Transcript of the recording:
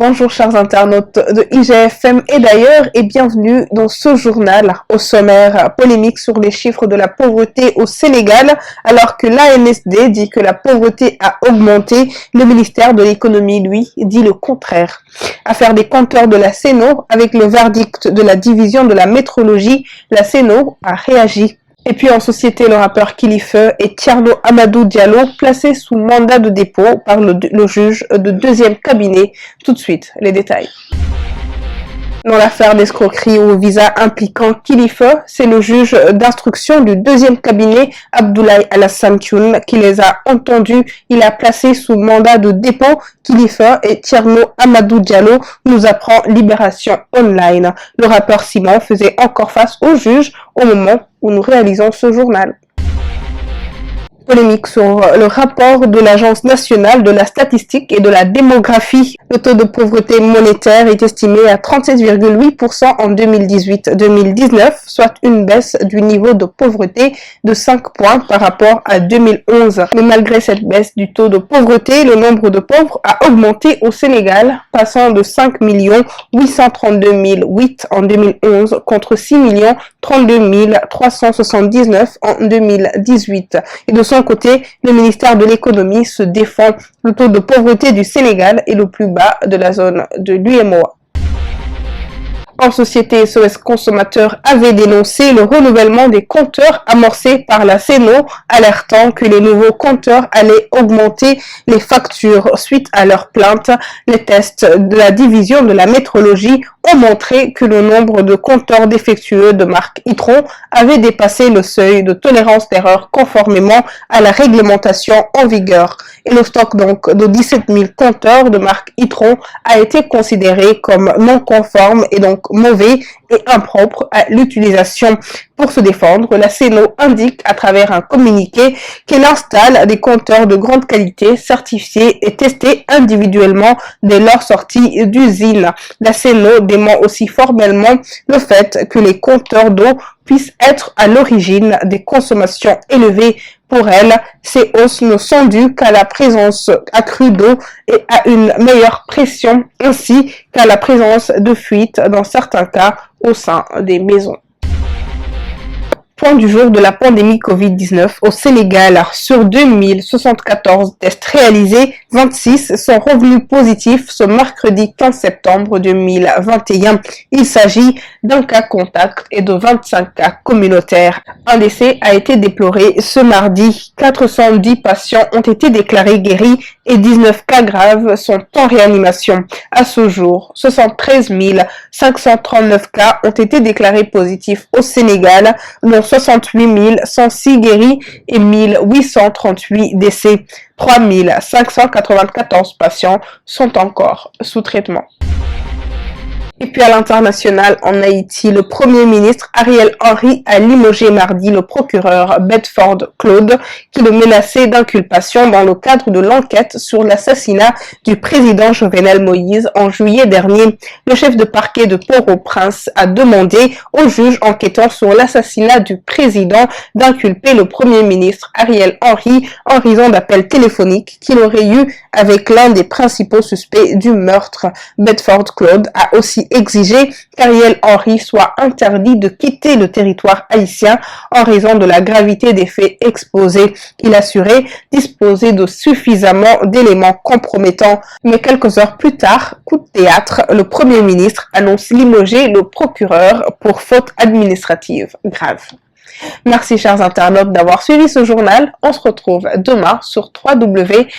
Bonjour chers internautes de IGFM et d'ailleurs et bienvenue dans ce journal. Au sommaire, polémique sur les chiffres de la pauvreté au Sénégal alors que l'ANSD dit que la pauvreté a augmenté. Le ministère de l'économie, lui, dit le contraire. Affaire des compteurs de la CENO, avec le verdict de la division de la métrologie, la CENO a réagi. Et puis en société, le rappeur Kilifeu et Thierno Amadou Diallo placés sous mandat de dépôt par le juge de deuxième cabinet. Tout de suite, les détails. Dans l'affaire d'escroquerie au visa impliquant Kilifeu, c'est le juge d'instruction du deuxième cabinet, Abdoulaye Alassane Thioune, qui les a entendus. Il a placé sous mandat de dépôt Kilifeu et Thierno Amadou Diallo, nous apprend Libération Online. Le rappeur Simon faisait encore face au juge au moment où nous réalisons ce journal. Polémique sur le rapport de l'Agence nationale de la statistique et de la démographie. Le taux de pauvreté monétaire est estimé à 37,8% en 2018-2019, soit une baisse du niveau de pauvreté de 5 points par rapport à 2011. Mais malgré cette baisse du taux de pauvreté, le nombre de pauvres a augmenté au Sénégal, passant de 5 832 008 en 2011 contre 6 032 379 en 2018. Et de son côté, le ministère de l'économie se défend. Le taux de pauvreté du Sénégal est le plus bas de la zone de l'UEMOA. En société, SOS Consommateurs avait dénoncé le renouvellement des compteurs amorcé par la CENO, alertant que les nouveaux compteurs allaient augmenter les factures suite à leur plainte. Les tests de la division de la métrologie ont montré que le nombre de compteurs défectueux de marque Itron avait dépassé le seuil de tolérance d'erreur conformément à la réglementation en vigueur. Et le stock donc de 17 000 compteurs de marque Itron a été considéré comme non conforme et donc mauvais et impropre à l'utilisation. Pour se défendre, la CENO indique à travers un communiqué qu'elle installe des compteurs de grande qualité certifiés et testés individuellement dès leur sortie d'usine. La CENO dément aussi formellement le fait que les compteurs d'eau puissent être à l'origine des consommations élevées. Pour elle, ces hausses ne sont dues qu'à la présence accrue d'eau et à une meilleure pression, ainsi qu'à la présence de fuites dans certains cas au sein des maisons. Point du jour de la pandémie Covid-19 au Sénégal. Sur 2074 tests réalisés, 26 sont revenus positifs ce mercredi 15 septembre 2021. Il s'agit d'un cas contact et de 25 cas communautaires. Un décès a été déploré ce mardi. 410 patients ont été déclarés guéris et 19 cas graves sont en réanimation. À ce jour, 73 539 cas ont été déclarés positifs au Sénégal, dont 68 106 guéris et 1838 décès. 3 594 patients sont encore sous traitement. Et puis à l'international, en Haïti, le Premier ministre Ariel Henry a limogé mardi le procureur Bedford Claude qui le menaçait d'inculpation dans le cadre de l'enquête sur l'assassinat du président Jovenel Moïse en juillet dernier. Le chef de parquet de Port-au-Prince a demandé au juge enquêtant sur l'assassinat du président d'inculper le Premier ministre Ariel Henry en raison d'appels téléphoniques qu'il aurait eu avec l'un des principaux suspects du meurtre. Bedford Claude a aussi exigé qu'Ariel Henry soit interdit de quitter le territoire haïtien en raison de la gravité des faits exposés. Il assurait disposer de suffisamment d'éléments compromettants. Mais quelques heures plus tard, coup de théâtre, le Premier ministre annonce limoger le procureur pour faute administrative grave. Merci chers internautes d'avoir suivi ce journal. On se retrouve demain sur www.igfm.sn.